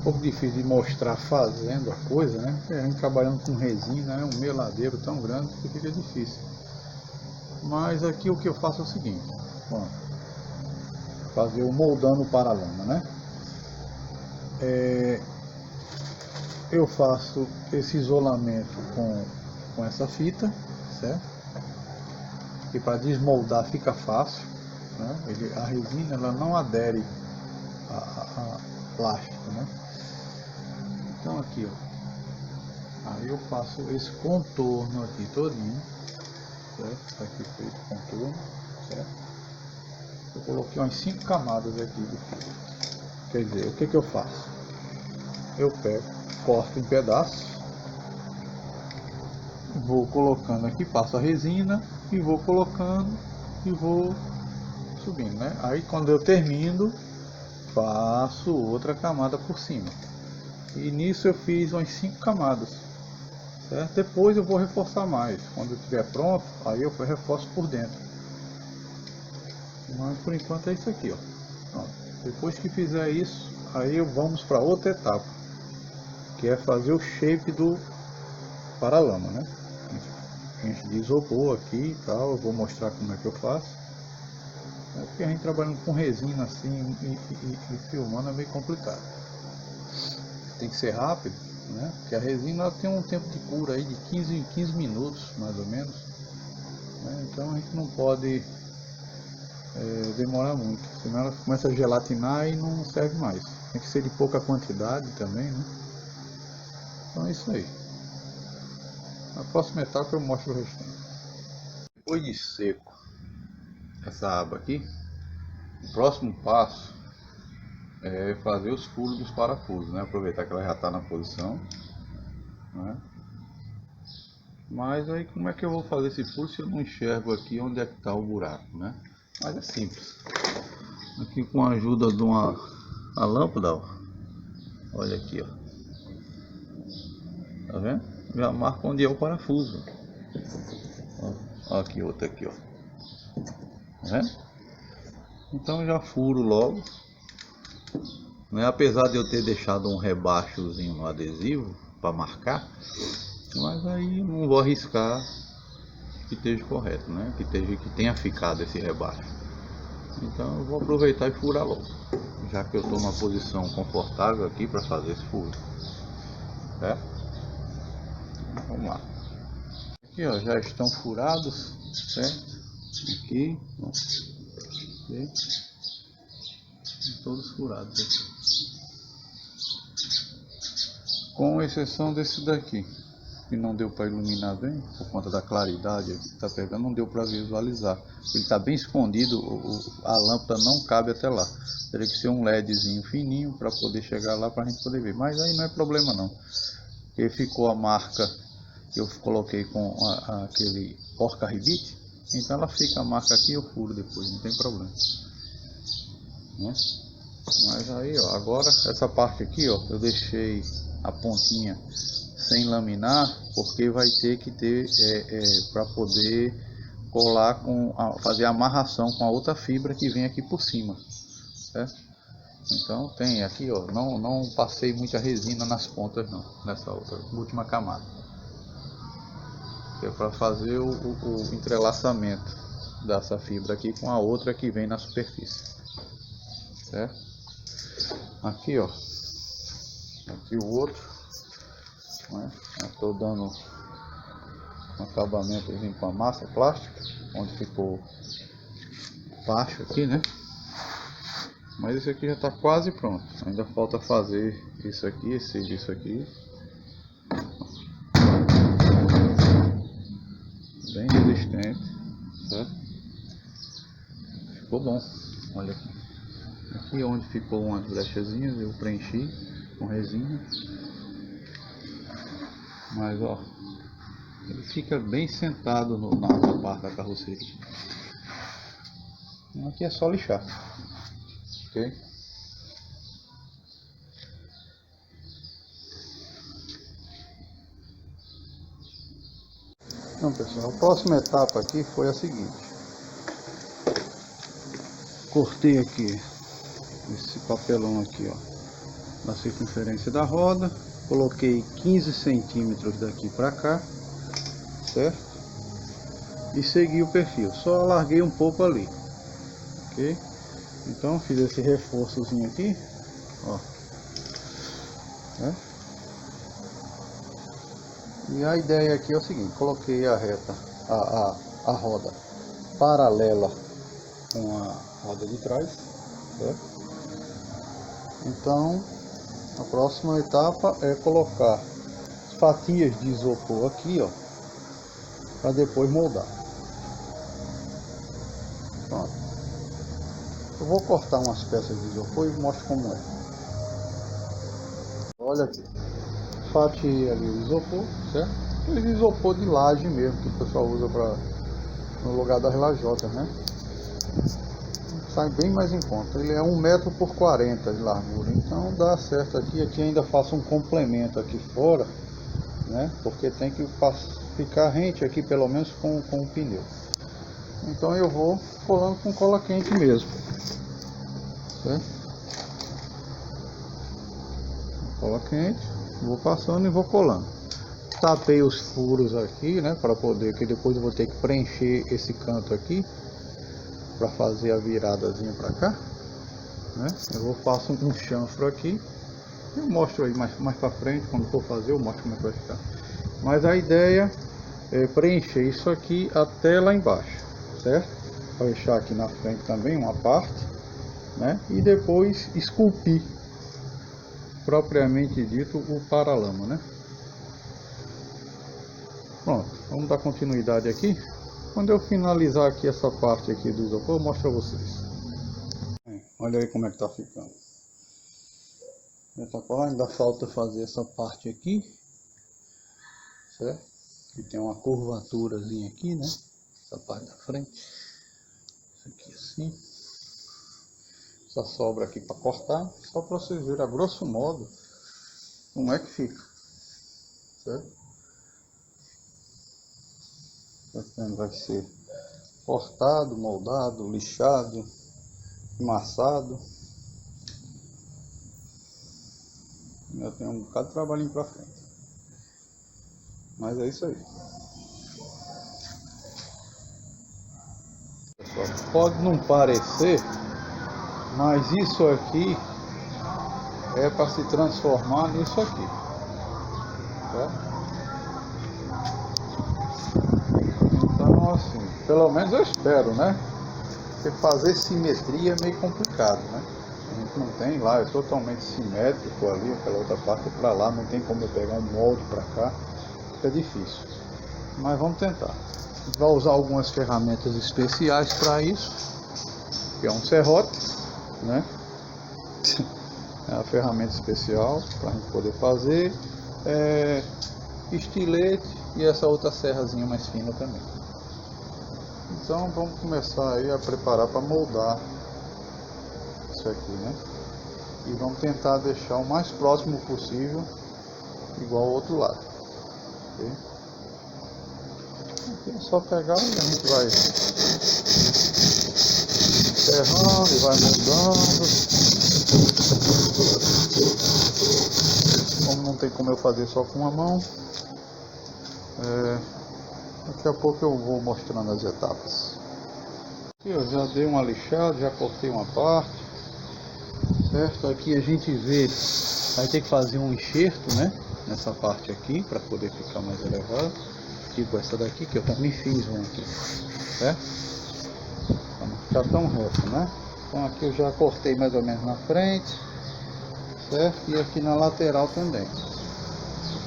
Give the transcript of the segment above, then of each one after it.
um pouco difícil de mostrar fazendo a coisa, né? Porque a gente trabalhando com resina é um meladeiro tão grande que fica difícil. Mas aqui o que eu faço é o seguinte, bom, fazer o moldando o paralama, né? Eu faço esse isolamento com essa fita, certo? Que para desmoldar fica fácil, né? A resina ela não adere a plástico, né? Então aqui, ó, aí eu faço esse contorno aqui todinho, certo? Tá aqui feito o contorno, certo? Eu coloquei umas 5 camadas aqui de fio. Quer dizer, o que que eu faço? Eu pego, corto em pedaços, vou colocando aqui, passo a resina e vou colocando e vou subindo, né? Aí quando eu termino, faço outra camada por cima. E nisso eu fiz umas 5 camadas, certo? Depois eu vou reforçar mais. Quando estiver pronto, aí eu reforço por dentro. Mas por enquanto é isso aqui, ó. Pronto. Depois que fizer isso, aí vamos para outra etapa, que é fazer o shape do paralama, né? Enche de isopor aqui e tal. Eu vou mostrar como é que eu faço. Porque a gente trabalhando com resina assim e filmando é meio complicado. Tem que ser rápido, né? Porque a resina ela tem um tempo de cura aí de 15 em 15 minutos, mais ou menos, né? Então a gente não pode demorar muito, senão ela começa a gelatinar e não serve mais. Tem que ser de pouca quantidade também, né? Então é isso aí. Na próxima etapa eu mostro o restante. Depois de seco essa aba aqui, o próximo passo é fazer os furos dos parafusos, né? Aproveitar que ela já está na posição, né? Mas aí como é que eu vou fazer esse furo se eu não enxergo aqui onde é que está o buraco, né? Mas é simples. Aqui com a ajuda de uma lâmpada, ó. Olha aqui, ó. Tá vendo? Já marca onde é o parafuso. Ó, aqui outro aqui, ó. Tá vendo? Então já furo logo, né? Apesar de eu ter deixado um rebaixozinho no adesivo para marcar, mas aí não vou arriscar que esteja correto, né? Que tenha ficado esse rebaixo. Então eu vou aproveitar e furar logo, já que eu estou numa posição confortável aqui para fazer esse furo, certo? Vamos lá. Aqui, ó, já estão furados, certo? Aqui, ó. Aqui. Todos furados aqui. Com exceção desse daqui, que não deu para iluminar bem, por conta da claridade que está pegando, não deu para visualizar. Ele está bem escondido, a lâmpada não cabe até lá. Teria que ser um LEDzinho fininho para poder chegar lá para a gente poder ver. Mas aí não é problema não, porque ficou a marca que eu coloquei com aquele porca-ribite, então ela fica a marca aqui e eu furo depois, não tem problema, né? Mas aí, ó, agora essa parte aqui, ó, eu deixei a pontinha sem laminar, porque vai ter que ter para poder colar fazer a amarração com a outra fibra que vem aqui por cima, certo? Então tem aqui, ó, não passei muita resina nas pontas não, nessa outra última camada, que é para fazer o entrelaçamento dessa fibra aqui com a outra que vem na superfície, certo? Aqui, ó, aqui o outro, né? Estou dando um acabamento com a massa plástica, onde ficou baixo aqui, né? Mas esse aqui já está quase pronto, ainda falta fazer isso aqui, isso aqui. Bem resistente, certo? Ficou bom, olha aqui. Aqui onde ficou umas brechazinhas eu preenchi com resina. Mas ó, ele fica bem sentado na parte da carroceria. Aqui é só lixar, ok? Então pessoal, a próxima etapa aqui foi a seguinte: cortei aqui esse papelão aqui, ó, da circunferência da roda. Coloquei 15 centímetros daqui para cá, certo? E segui o perfil, só alarguei um pouco ali, ok? Então fiz esse reforçozinho aqui, ó, né? E a ideia aqui é o seguinte: coloquei a reta, a roda paralela com a roda de trás, certo? Então a próxima etapa é colocar fatias de isopor aqui, ó, para depois moldar. Pronto. Eu vou cortar umas peças de isopor e mostro como é. Olha aqui, fatiei ali o isopor, certo? Aquele isopor de laje mesmo que o pessoal usa no lugar das lajotas, né? Sai bem mais em conta. Ele é 1 metro por 40 de largura, então dá certo aqui. Aqui ainda faço um complemento aqui fora, né? Porque tem que ficar rente aqui pelo menos com o pneu. Então eu vou colando com cola quente mesmo, certo? Cola quente, vou passando e vou colando. Tapei os furos aqui, né, para poder, que depois eu vou ter que preencher esse canto aqui para fazer a viradazinha para cá, né? Eu vou passar um chanfro aqui. Eu mostro aí mais para frente, quando for fazer eu mostro como é que vai ficar. Mas a ideia é preencher isso aqui até lá embaixo, certo? Vou deixar aqui na frente também uma parte, né? E depois esculpir propriamente dito o paralama, né? Pronto, vamos dar continuidade aqui. Quando eu finalizar aqui essa parte aqui do isopor, eu mostro a vocês. Olha aí como é que tá ficando. Ainda falta fazer essa parte aqui, certo? Que tem uma curvaturazinha aqui, né? Essa parte da frente. Isso aqui assim. Essa sobra aqui para cortar, só para vocês verem a grosso modo como é que fica, certo? Vai ser cortado, moldado, lixado, amassado. Ainda tem um bocado de trabalhinho para frente, mas é isso aí. Pessoal, pode não parecer, mas isso aqui é para se transformar nisso aqui, certo? Então assim, pelo menos eu espero, né? Porque fazer simetria é meio complicado, né? A gente não tem lá, é totalmente simétrico ali, aquela outra parte para lá, não tem como eu pegar um molde para cá, fica difícil. Mas vamos tentar. A gente vai usar algumas ferramentas especiais para isso, que é um serrote, né? É a ferramenta especial para a gente poder fazer, estilete e essa outra serrazinha mais fina também. Então vamos começar aí a preparar para moldar isso aqui, né? E vamos tentar deixar o mais próximo possível igual ao outro lado, ok? Aqui é só pegar e a gente vai enterrando e vai moldando. Como não tem como eu fazer só com uma mão, daqui a pouco eu vou mostrando as etapas. Aqui eu já dei uma lixada, já cortei uma parte, certo? Aqui a gente vê, vai ter que fazer um enxerto, né? Nessa parte aqui, para poder ficar mais elevado. Tipo essa daqui, que eu também fiz um aqui, certo? Para não ficar tão reto, né? Então aqui eu já cortei mais ou menos na frente, certo? E aqui na lateral também.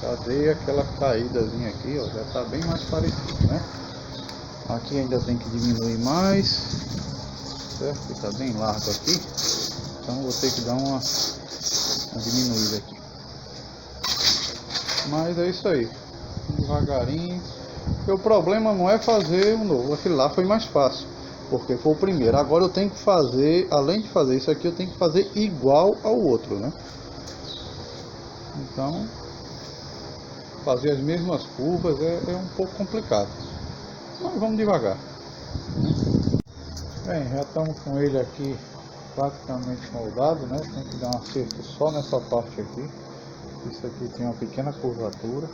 Já dei aquela caídazinha aqui, ó, já está bem mais parecido, né? Aqui ainda tem que diminuir mais, certo? Porque está bem largo aqui, então vou ter que dar uma diminuída aqui. Mas é isso aí, devagarinho. E o problema não é fazer um novo, aquele lá foi mais fácil, porque foi o primeiro. Agora eu tenho que fazer, além de fazer isso aqui, eu tenho que fazer igual ao outro, né? Então fazer as mesmas curvas é um pouco complicado, mas vamos devagar. Bem, já estamos com ele aqui praticamente moldado, né? Tem que dar um acerto só nessa parte aqui. Isso aqui tem uma pequena curvatura,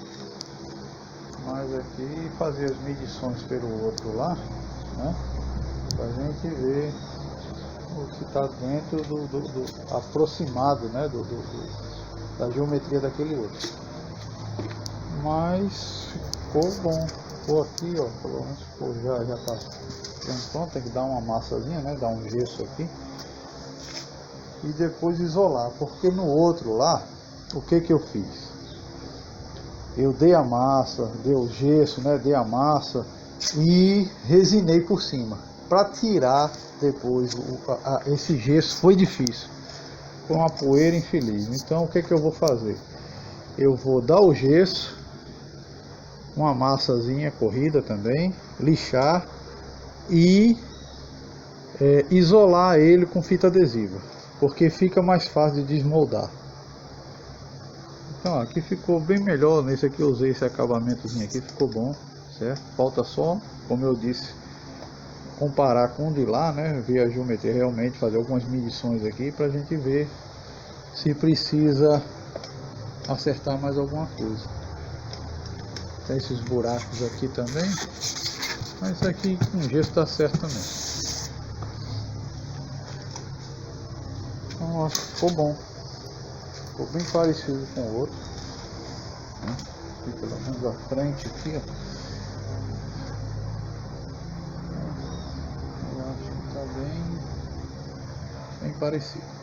mas aqui fazer as medições pelo outro lá, né? Pra gente ver o que está dentro do aproximado, né? Da geometria daquele outro. Mas ficou bom. Ficou aqui, ó, pelo menos ficou, já tá pronto. Tem que dar uma massazinha, né? Dar um gesso aqui e depois isolar, porque no outro lá, o que eu fiz? Eu dei a massa, dei o gesso, né? Dei a massa e resinei por cima para tirar depois esse gesso. Foi difícil, foi uma poeira infeliz. Então o que eu vou fazer? Eu vou dar o gesso, uma massazinha corrida também, lixar e isolar ele com fita adesiva, porque fica mais fácil de desmoldar. Então aqui ficou bem melhor. Nesse aqui eu usei esse acabamentozinho aqui, ficou bom, certo? Falta só, como eu disse, comparar com o de lá, né? Ver a geometria realmente, fazer algumas medições aqui pra gente ver se precisa acertar mais alguma coisa. Tem esses buracos aqui também, mas isso aqui com gesso tá certo também. Então acho que ficou bom. Ficou bem parecido com o outro, né? Aqui pelo menos a frente aqui, ó. Eu acho que tá bem parecido.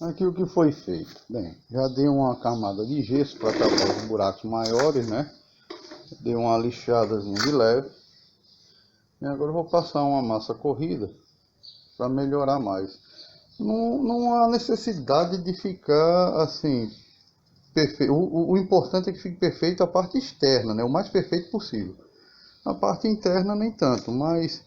Aqui o que foi feito? Bem, já dei uma camada de gesso para tapar os buracos maiores, né? Dei uma lixadazinha de leve. E agora eu vou passar uma massa corrida para melhorar mais. Não há necessidade de ficar assim perfeito. O importante é que fique perfeito a parte externa, né? O mais perfeito possível. A parte interna nem tanto, mas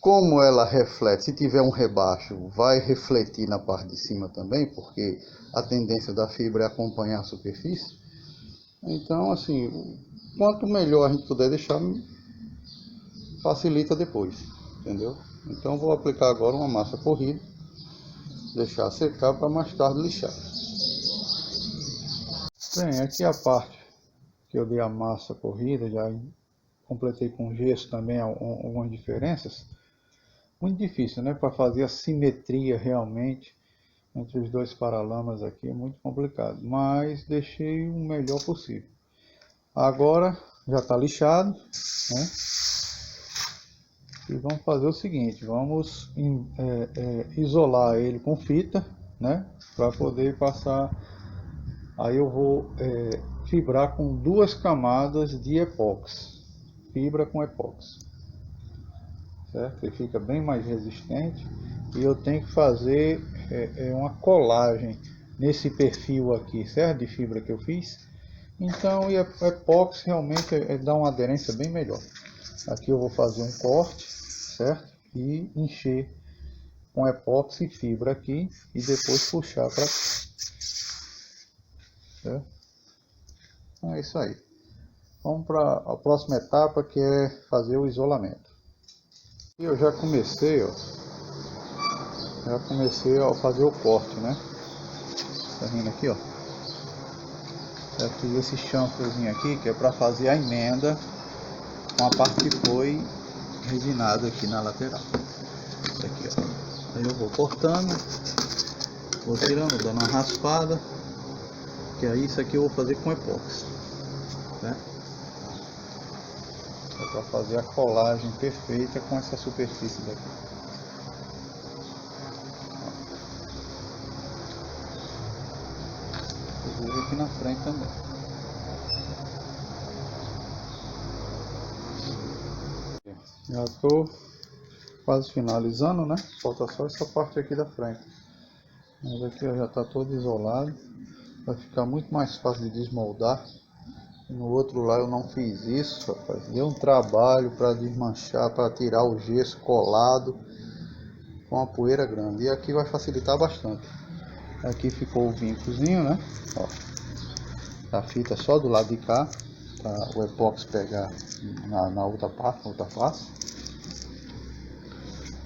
como ela reflete, se tiver um rebaixo, vai refletir na parte de cima também, porque a tendência da fibra é acompanhar a superfície. Então, assim, quanto melhor a gente puder deixar, facilita depois, entendeu? Então vou aplicar agora uma massa corrida, deixar secar para mais tarde lixar. Bem, aqui a parte que eu dei a massa corrida, já completei com gesso também algumas diferenças. Muito difícil, né? Para fazer a simetria realmente entre os dois paralamas aqui é muito complicado, mas deixei o melhor possível. Agora já está lixado, né? E vamos fazer o seguinte, vamos isolar ele com fita, né? Para poder passar. Aí eu vou fibrar com 2 camadas de epóxi, fibra com epóxi, certo? Ele fica bem mais resistente. E eu tenho que fazer uma colagem nesse perfil aqui, certo? De fibra que eu fiz. Então o epóxi realmente dá uma aderência bem melhor. Aqui eu vou fazer um corte, certo? E encher com epóxi e fibra aqui e depois puxar para cá, certo? Então é isso aí. Vamos para a próxima etapa, que é fazer o isolamento. E eu já comecei, ó. A fazer o corte, né? Tá vendo aqui, ó? Já fiz esse chanfrozinho aqui, que é para fazer a emenda com a parte que foi resinada aqui na lateral. Isso aqui, ó. Aí eu vou cortando, vou tirando, dando uma raspada, que aí isso aqui eu vou fazer com epóxi, né? É para fazer a colagem perfeita com essa superfície daqui. Aqui na frente também. Já estou quase finalizando, né? Falta só essa parte aqui da frente. Mas aqui já está todo isolado. Vai ficar muito mais fácil de desmoldar. No outro lá eu não fiz isso, rapaz. Deu um trabalho para desmanchar, para tirar o gesso colado com a poeira grande. E aqui vai facilitar bastante. Aqui ficou o vincozinho, né? Ó. A fita só do lado de cá, para o epóxi pegar na outra parte, na outra face.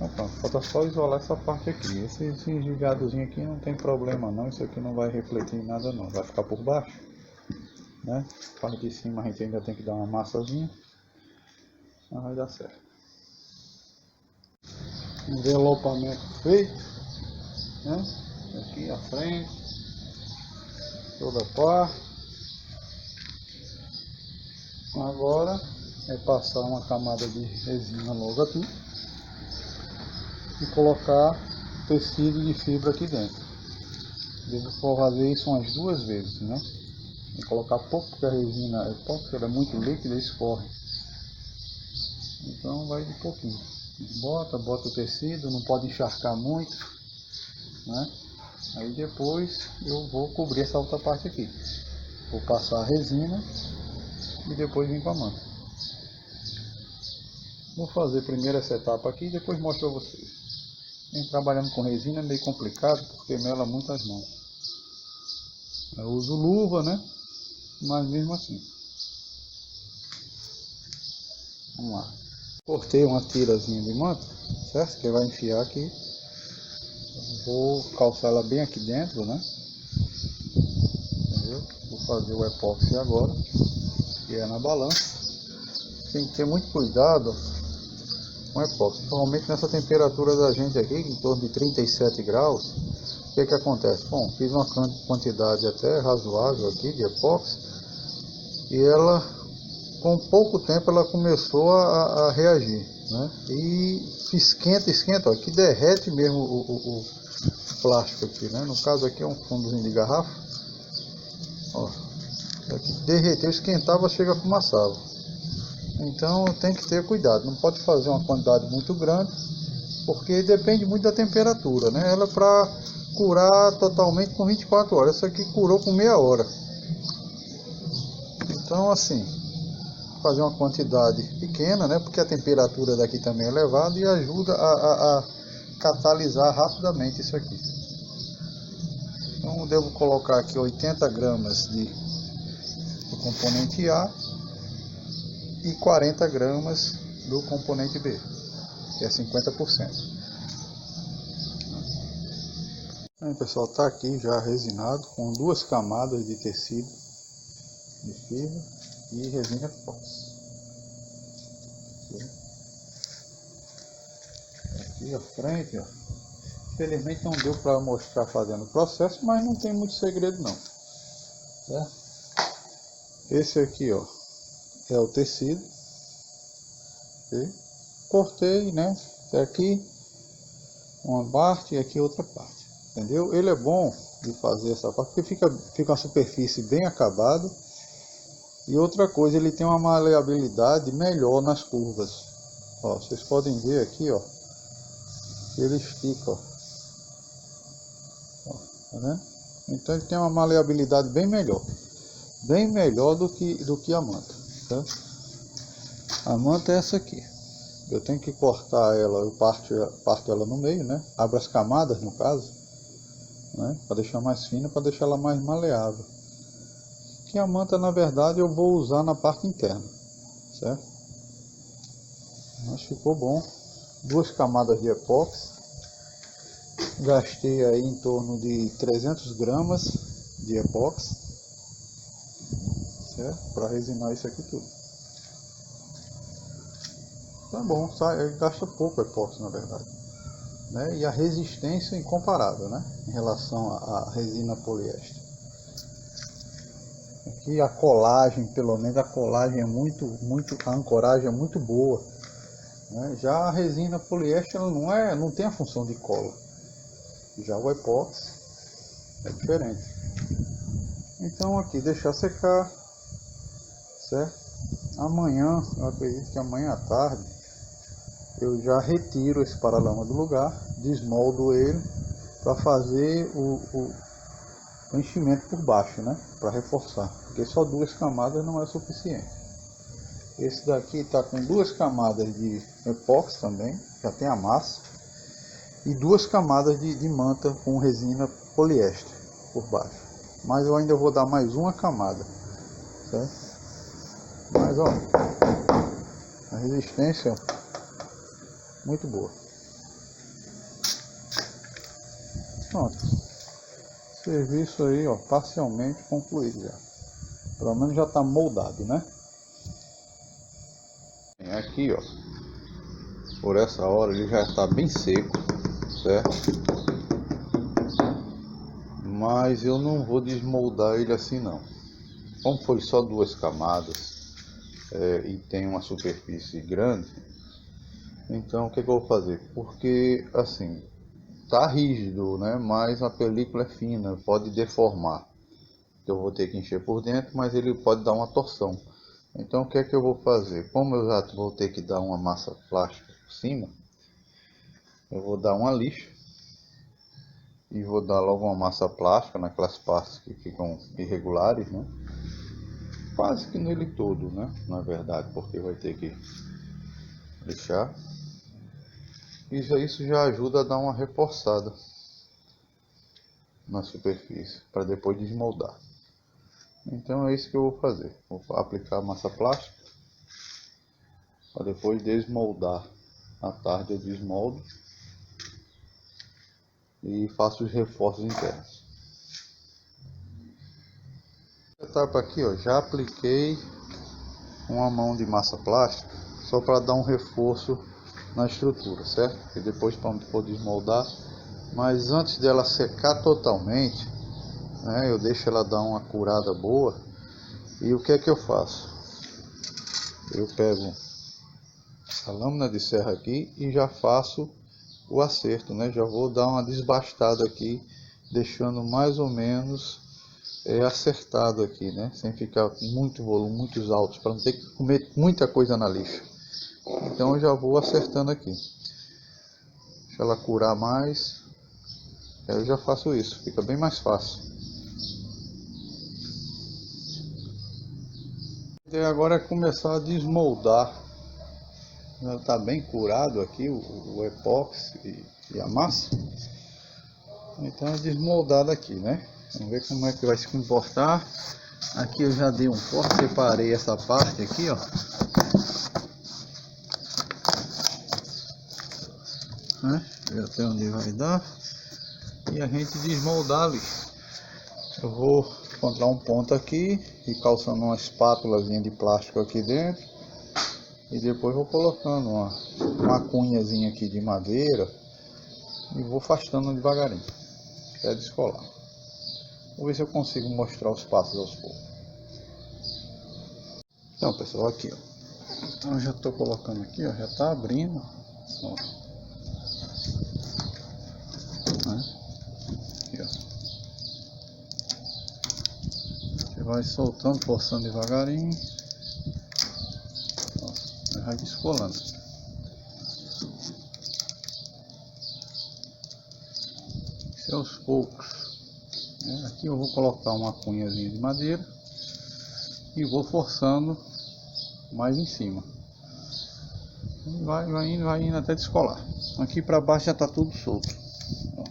Então pronto, falta só isolar essa parte aqui. Esse gigadozinho aqui não tem problema não, isso aqui não vai refletir em nada não, vai ficar por baixo, né? A parte de cima a gente ainda tem que dar uma massazinha, mas vai dar certo. Envelopamento feito, né? Aqui a frente, toda a parte. Agora é passar uma camada de resina logo aqui e colocar tecido de fibra aqui dentro. Devo fazer isso umas 2 vezes, né? E colocar pouco porque a resina epóxi é muito líquida e escorre. Então vai de pouquinho. Bota o tecido, não pode encharcar muito, né? Aí depois eu vou cobrir essa outra parte aqui. Vou passar a resina e depois vim com a manta. Vou fazer primeiro essa etapa aqui e depois mostro a vocês. Vem trabalhando com resina é meio complicado porque mela muito as mãos. Eu uso luva, né? Mas mesmo assim. Vamos lá. Cortei uma tirazinha de manta, certo? Que vai enfiar aqui. Vou calçar ela bem aqui dentro, né? Entendeu? Vou fazer o epóxi agora, que é na balança. Tem que ter muito cuidado com o epóxi, principalmente nessa temperatura da gente aqui, em torno de 37 graus. O que acontece? Bom, fiz uma quantidade até razoável aqui de epóxi e ela, com pouco tempo, ela começou a reagir, né? E esquenta, ó, que derrete mesmo o plástico aqui, né? No caso aqui é um fundozinho de garrafa, ó, aqui derreteu, esquentava, chega a fumaçava. Então tem que ter cuidado, não pode fazer uma quantidade muito grande, porque depende muito da temperatura, né? Ela para curar totalmente com 24 horas, essa aqui curou com meia hora. Então assim, fazer uma quantidade pequena, né? Porque a temperatura daqui também é elevada e ajuda a catalisar rapidamente isso aqui. Então eu devo colocar aqui 80 gramas do componente A e 40 gramas do componente B, que é 50%. Então, pessoal, está aqui já resinado com 2 camadas de tecido de fibra e resina epóxi. Aqui a frente, ó. Infelizmente não deu para mostrar fazendo o processo, mas não tem muito segredo não, certo? Esse aqui, ó, é o tecido. Cortei, né? Aqui uma parte e aqui outra parte. Entendeu? Ele é bom de fazer essa parte porque fica uma superfície bem acabada. E outra coisa, ele tem uma maleabilidade melhor nas curvas. Ó, vocês podem ver aqui, ó, que ele estica, ó. Ó, tá vendo? Então ele tem uma maleabilidade bem melhor do que a manta, tá? A manta é essa aqui. Eu tenho que cortar ela, eu parto ela no meio, né? Abro as camadas no caso, né? Para deixar mais fina, para deixar ela mais maleável. Que a manta, na verdade, eu vou usar na parte interna, certo? Mas ficou bom. 2 camadas de epóxi. Gastei aí em torno de 300 gramas de epóxi, certo? Para resinar isso aqui tudo. Tá bom, gasta pouco epóxi na verdade, né? E a resistência é incomparável, né? Em relação à resina poliéster. Aqui a colagem, pelo menos a colagem é a ancoragem é muito boa, né? Já a resina poliéster não tem a função de cola. Já o epóxi é diferente. Então aqui deixar secar, certo? Amanhã, eu acredito que amanhã à tarde eu já retiro esse paralama do lugar, desmoldo ele para fazer o enchimento por baixo, né? Para reforçar, porque só 2 camadas não é suficiente. Esse daqui está com 2 camadas de epóxi também, já tem a massa, e 2 camadas de manta com resina poliéster por baixo. Mas eu ainda vou dar mais uma camada, certo? Mas ó, a resistência muito boa. Pronto. Serviço aí, ó, parcialmente concluído já. Pelo menos já está moldado, né? Aqui, ó, por essa hora ele já está bem seco, certo? Mas eu não vou desmoldar ele assim não. Como foi só 2 camadas e tem uma superfície grande, então o que eu vou fazer? Porque assim, tá rígido, né? Mas a película é fina, pode deformar. Eu vou ter que encher por dentro, mas ele pode dar uma torção. Então o que é que eu vou fazer? Como eu já vou ter que dar uma massa plástica por cima, eu vou dar uma lixa e vou dar logo uma massa plástica naquelas partes que ficam irregulares, né? Quase que nele todo, né? Na verdade, porque vai ter que lixar. Isso já ajuda a dar uma reforçada na superfície, para depois desmoldar. Então é isso que eu vou fazer. Vou aplicar a massa plástica, para depois desmoldar. À tarde eu desmoldo e faço os reforços internos. Etapa aqui, ó, já apliquei uma mão de massa plástica só para dar um reforço na estrutura, certo? E depois para for desmoldar, mas antes dela secar totalmente, né, eu deixo ela dar uma curada boa. E o que é que eu faço? Eu pego a lâmina de serra aqui e já faço o acerto, né? Já vou dar uma desbastada aqui, deixando mais ou menos acertado aqui, né? Sem ficar com muito volume, muitos altos, para não ter que comer muita coisa na lixa. Então eu já vou acertando aqui. Deixa ela curar mais. Aí eu já faço isso, fica bem mais fácil. E agora é começar a desmoldar. Já está bem curado aqui o epóxi e a massa. Então é desmoldado aqui, né? Vamos ver como é que vai se comportar. Aqui eu já dei um corte, separei essa parte aqui, ó. Né? Já sei onde vai dar. E a gente desmoldar ali. Eu vou encontrar um ponto aqui e calçando uma espátulazinha de plástico aqui dentro. E depois vou colocando uma cunhazinha aqui de madeira e vou afastando devagarinho até descolar. Vou ver se eu consigo mostrar os passos aos poucos. Então pessoal, aqui ó. Então eu já estou colocando aqui, ó, já está abrindo. Ó. Né? Aqui, ó. Você vai soltando, forçando devagarinho. Ó, vai descolando. Isso é aos poucos. Aqui eu vou colocar uma cunhazinha de madeira e vou forçando mais em cima. Vai indo até descolar. Aqui para baixo já está tudo solto. Ó.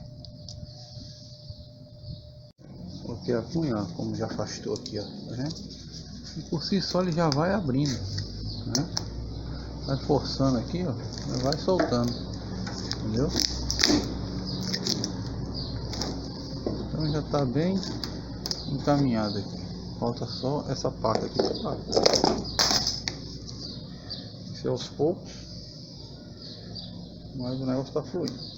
Coloquei a cunha, ó, como já afastou aqui, ó, tá vendo? E por si só ele já vai abrindo, né? Vai forçando aqui, ó, vai soltando, entendeu? Então já está bem encaminhado aqui. Falta só essa parte aqui separada. Isso é aos poucos, mas o negócio está fluindo.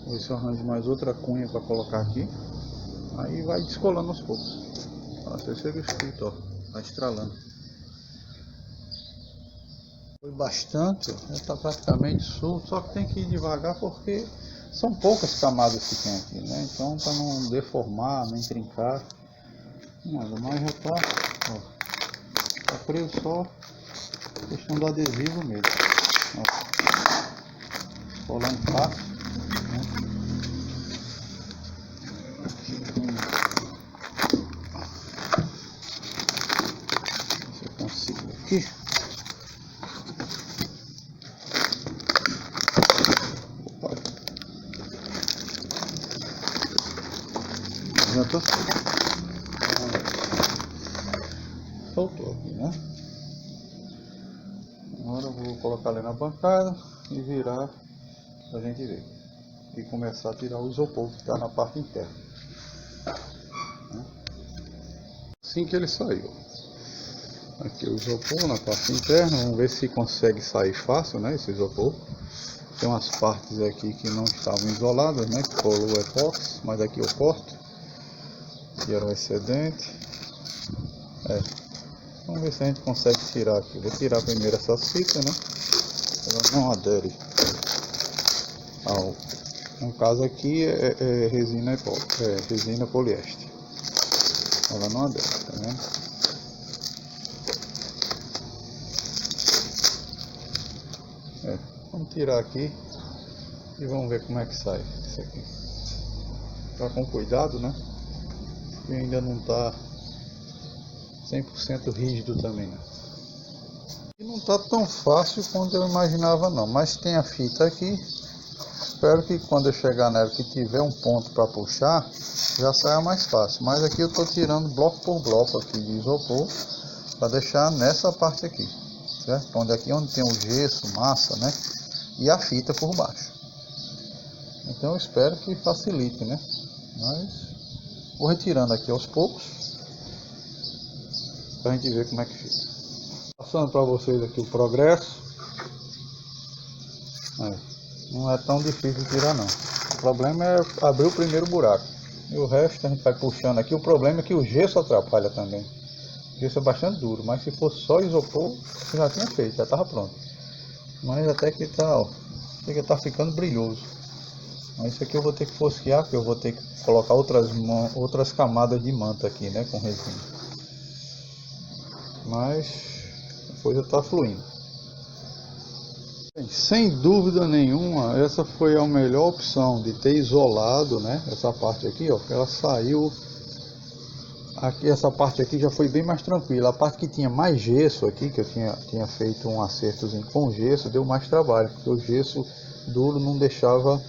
Vou ver se eu arranjo mais outra cunha para colocar aqui. Aí vai descolando aos poucos. Você chega escrito, ó, vai estralando. Foi bastante, já está praticamente solto, só que tem que ir devagar porque são poucas camadas que tem aqui, né? Então para não deformar, nem trincar, nada mais já está, ó, tá preso só questão do adesivo mesmo. Ó, colando fácil, né? Se eu consigo aqui. Já tô soltou aqui, né? Agora eu vou colocar ali na bancada e virar pra gente ver. e começar a tirar o isopor que está na parte interna. Assim que ele saiu. Aqui o isopor na parte interna, vamos ver se consegue sair fácil, né, esse isopor. Tem umas partes aqui que não estavam isoladas, né, que colou o epóxi, mas aqui eu corto. Aqui era o excedente. Vamos ver se a gente consegue tirar aqui. Vou tirar primeiro essas fitas, né, ela não adere ao... No caso aqui é resina epóxi, resina poliéster. Ela não adere, tá vendo? Vamos tirar aqui e vamos ver como é que sai isso aqui. Tá com cuidado, né? E ainda não tá 100% rígido também, né? E não tá tão fácil quanto eu imaginava não, mas tem a fita aqui. Espero que quando eu chegar nela, que tiver um ponto para puxar, já saia mais fácil. Mas aqui eu tô tirando bloco por bloco aqui de isopor para deixar nessa parte aqui, certo? Onde tem o gesso, massa, né? E a fita por baixo. Então eu espero que facilite, né? Mas vou retirando aqui aos poucos pra gente ver como é que fica. Passando para vocês aqui o progresso. Não é tão difícil de tirar não. O problema é abrir o primeiro buraco. E o resto a gente vai puxando aqui. O problema é que o gesso atrapalha também. O gesso é bastante duro, mas se fosse só isopor, eu já tinha feito, já estava pronto. Mas até que tá, ó, que tá ficando brilhoso. Mas isso aqui eu vou ter que fosquear, porque eu vou ter que colocar outras camadas de manta aqui, né, com resina. Mas a coisa tá fluindo. Bem, sem dúvida nenhuma, essa foi a melhor opção de ter isolado, né, essa parte aqui, ó, que ela saiu. Aqui, essa parte aqui já foi bem mais tranquila. A parte que tinha mais gesso aqui, que eu tinha feito um acertozinho com gesso, deu mais trabalho, porque o gesso duro não deixava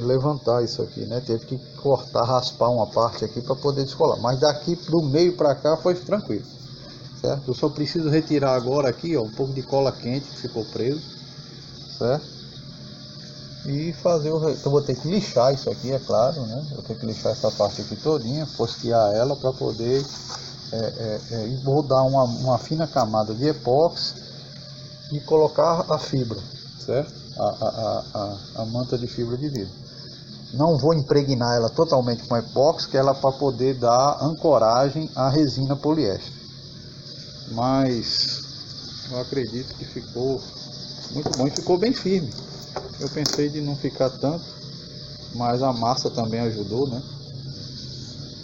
levantar isso aqui, né? Teve que cortar, raspar uma parte aqui para poder descolar. Mas daqui do meio para cá foi tranquilo, certo? Eu só preciso retirar agora aqui, ó, um pouco de cola quente que ficou preso, certo? E fazer o resto. Eu vou ter que lixar isso aqui, é claro, né? Vou ter que lixar essa parte aqui todinha, fosquear ela para poder vou dar uma fina camada de epóxi e colocar a fibra, certo? A manta de fibra de vidro. Não vou impregnar ela totalmente com epóxi, que ela para poder dar ancoragem à resina poliéster. Mas eu acredito que ficou muito bom e ficou bem firme. Eu pensei de não ficar tanto, mas a massa também ajudou, né?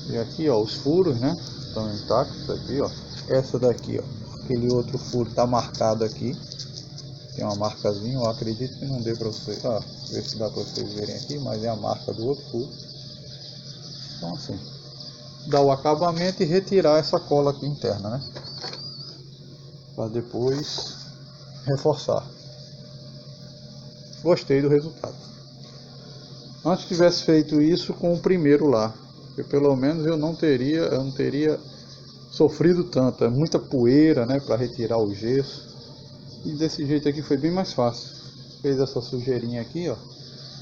E aqui, ó, os furos, né, estão intactos aqui, ó. Essa daqui, ó, aquele outro furo tá marcado aqui. Tem uma marcazinha, eu acredito que não dê para vocês, ver se dá para vocês verem aqui, mas é a marca do outro furo. Então assim, dá o acabamento e retirar essa cola aqui interna, né? Para depois reforçar. Gostei do resultado. Antes tivesse feito isso com o primeiro lá, porque pelo menos eu não teria sofrido tanto. É muita poeira, né, para retirar o gesso. E desse jeito aqui foi bem mais fácil. Fez essa sujeirinha aqui, ó.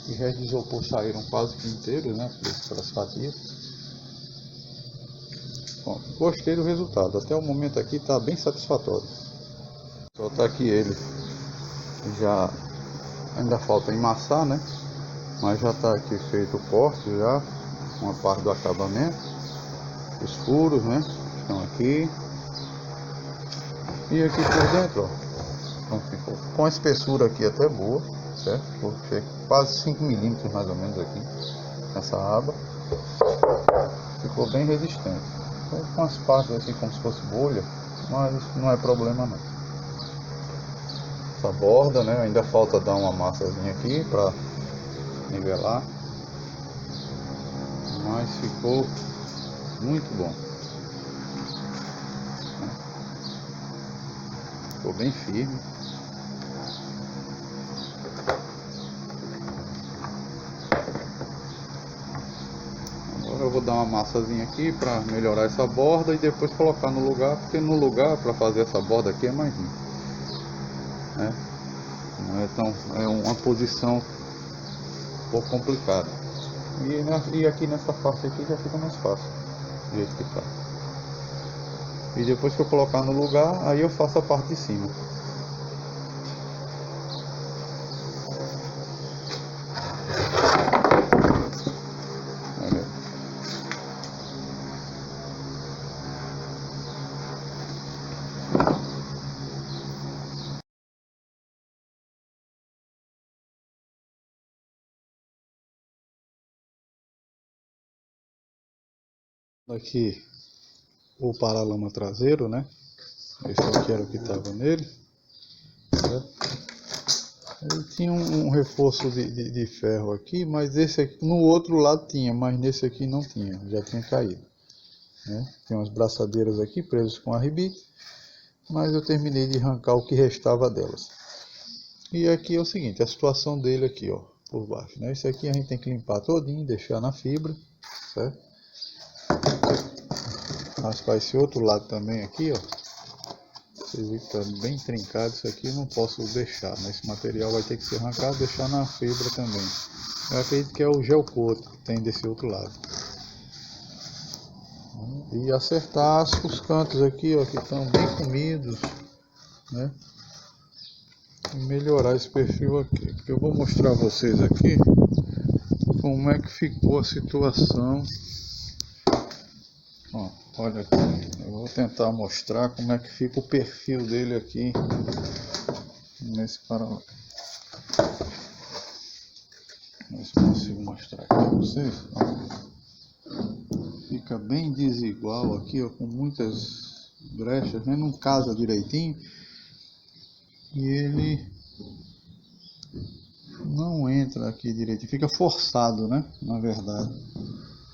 Os restos de isopor saíram quase que inteiros, né, pelas fatias. Bom, gostei do resultado. Até o momento aqui está bem satisfatório. Só tá aqui ele já. Ainda falta emassar, né? Mas já está aqui feito o corte já, uma parte do acabamento, os furos, né? Estão aqui. E aqui por dentro, ó, então ficou com a espessura aqui até boa, certo? Quase 5 milímetros mais ou menos aqui, nessa aba. Ficou bem resistente. Então, com as partes assim como se fosse bolha, mas não é problema não. Essa borda, né, ainda falta dar uma massazinha aqui para nivelar, mas ficou muito bom, ficou bem firme. Agora eu vou dar uma massazinha aqui para melhorar essa borda e depois colocar no lugar, porque no lugar para fazer essa borda aqui é mais limpo. Não é tão, é uma posição pouco complicado. E aqui nessa parte aqui já fica mais fácil, do jeito que tá. E depois que eu colocar no lugar, aí eu faço a parte de cima. Olha. Aqui o paralama traseiro, né? Esse aqui era o que estava nele, certo? Ele tinha um reforço de ferro aqui, mas esse aqui, no outro lado tinha, mas nesse aqui não tinha, já tinha caído, né? Tem umas braçadeiras aqui presas com arrebite, mas eu terminei de arrancar o que restava delas. E aqui é o seguinte, a situação dele aqui, ó, por baixo, né? Esse aqui a gente tem que limpar todinho, deixar na fibra, certo? Raspar esse outro lado também aqui, ó. Vocês viram que tá bem trincado isso aqui, eu não posso deixar, né? Esse material vai ter que ser arrancado e deixar na fibra também. Eu acredito que é o gel coat que tem desse outro lado. E acertar os cantos aqui, ó, que estão bem comidos, né? E melhorar esse perfil aqui. Porque eu vou mostrar a vocês aqui como é que ficou a situação. Ó, olha aqui, eu vou tentar mostrar como é que fica o perfil dele aqui nesse paralama. Ver se consigo mostrar aqui para vocês. Ó. Fica bem desigual aqui, ó, com muitas brechas, né? Não casa direitinho. E ele não entra aqui direitinho, fica forçado, né? Na verdade.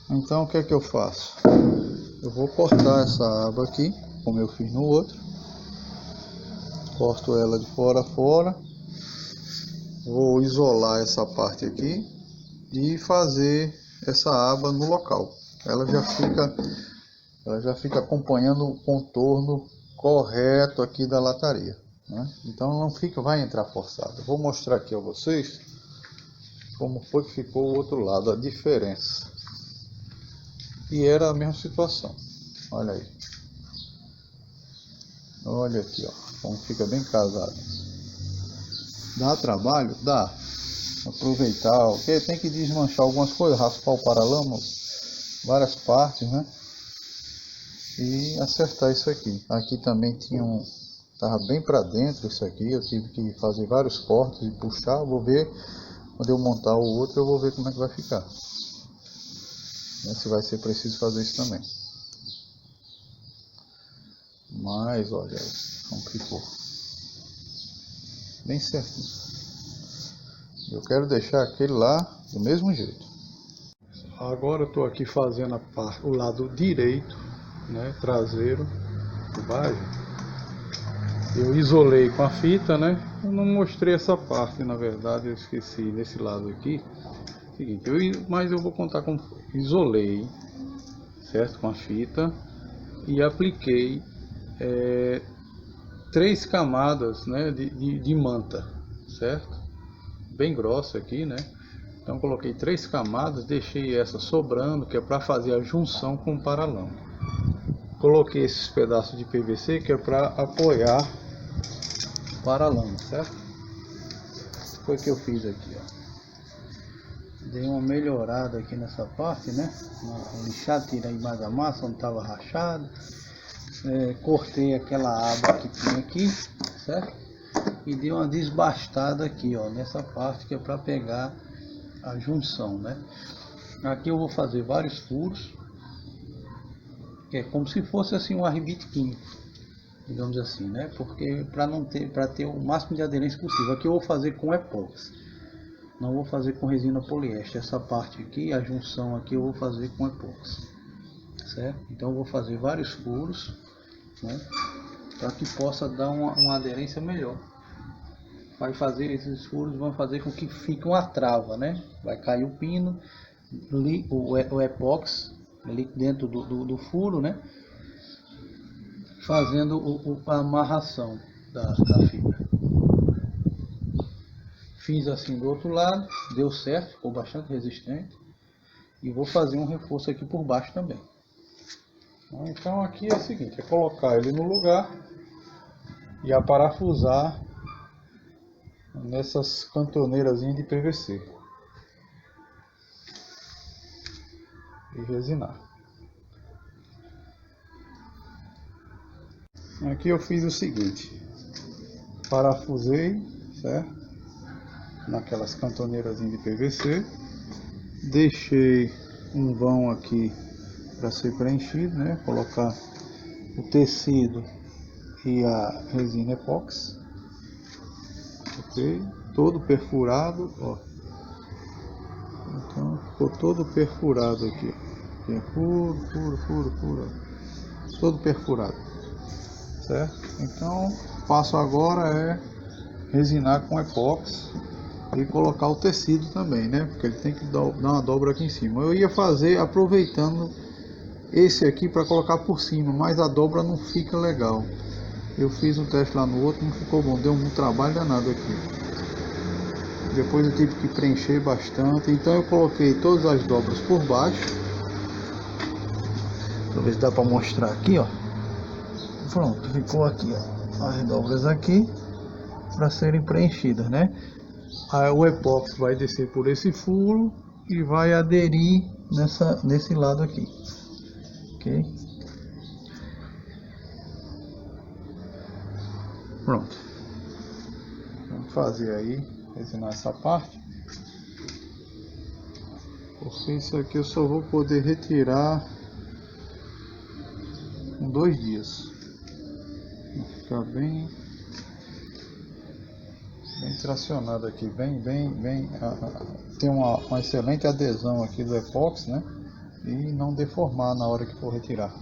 Então o que é que eu faço? Eu vou cortar essa aba aqui, como eu fiz no outro. Corto ela de fora a fora. Vou isolar essa parte aqui e fazer essa aba no local. Ela já fica acompanhando o contorno correto aqui da lataria, né? Então não vai entrar forçado. Vou mostrar aqui a vocês como foi que ficou o outro lado, a diferença. E era a mesma situação. Olha aí. Olha aqui, ó, como fica bem casado. Dá trabalho? Dá. Aproveitar, ok? Tem que desmanchar algumas coisas, raspar o paralama, várias partes, né? E acertar isso aqui. Aqui também tinha tava bem para dentro isso aqui, eu tive que fazer vários cortes e puxar. Vou ver, quando eu montar o outro, eu vou ver como é que vai ficar. Se vai ser preciso fazer isso também. Mas olha aí como ficou. Bem certinho. Eu quero deixar aquele lá do mesmo jeito. Agora eu estou aqui fazendo o lado direito, né, traseiro do baixo. Eu isolei com a fita, né? Eu não mostrei essa parte, na verdade, eu esqueci nesse lado aqui. Seguinte, mas eu vou contar como foi. Isolei, certo, com a fita e apliquei 3 camadas, né, de manta, certo? Bem grossa aqui, né? Então coloquei 3 camadas, deixei essa sobrando, que é para fazer a junção com o paralama. Coloquei esses pedaços de PVC, que é para apoiar o paralama, certo? Foi o que eu fiz aqui, ó. Dei uma melhorada aqui nessa parte, né? Lixar, tirei mais a massa onde estava rachado. Cortei aquela aba que tinha aqui, certo? E dei uma desbastada aqui, ó, nessa parte que é para pegar a junção, né? Aqui eu vou fazer vários furos, que é como se fosse assim um arrebite químico, digamos assim, né? Porque para ter o máximo de aderência possível. Aqui eu vou fazer com epóxi. Não vou fazer com resina poliéster. Essa parte aqui, a junção aqui, eu vou fazer com epóxi, certo? Então eu vou fazer vários furos, né, para que possa dar uma aderência melhor. Vai fazer esses furos, vão fazer com que fique uma trava, né? Vai cair o pino, o epóxi ali dentro do furo, né? Fazendo a amarração da fibra. Fiz assim do outro lado, deu certo, ficou bastante resistente. E vou fazer um reforço aqui por baixo também. Então aqui é o seguinte, é colocar ele no lugar e aparafusar nessas cantoneiras de PVC. E resinar. Aqui eu fiz o seguinte, parafusei, certo? Naquelas cantoneiras de PVC, deixei um vão aqui para ser preenchido, né? Colocar o tecido e a resina epóxi, ok? Todo perfurado, ó. Então ficou todo perfurado aqui, aqui é puro, todo perfurado, certo? Então o passo agora é resinar com epóxi e colocar o tecido também, né? Porque ele tem que dar uma dobra aqui em cima. Eu ia fazer aproveitando esse aqui para colocar por cima, mas a dobra não fica legal. Eu fiz um teste lá no outro, não ficou bom, deu um trabalho danado aqui. Depois eu tive que preencher bastante, então eu coloquei todas as dobras por baixo. Deixa eu ver se dá para mostrar aqui, ó. Pronto, ficou aqui, ó, as dobras aqui para serem preenchidas, né? Aí o epóxi vai descer por esse furo e vai aderir nesse lado aqui, ok? Pronto. Vamos fazer aí, resinar essa parte, porque isso aqui eu só vou poder retirar em 2 dias. Vai ficar bem tracionado aqui, bem tem uma excelente adesão aqui do epóxi, né? E não deformar na hora que for retirar.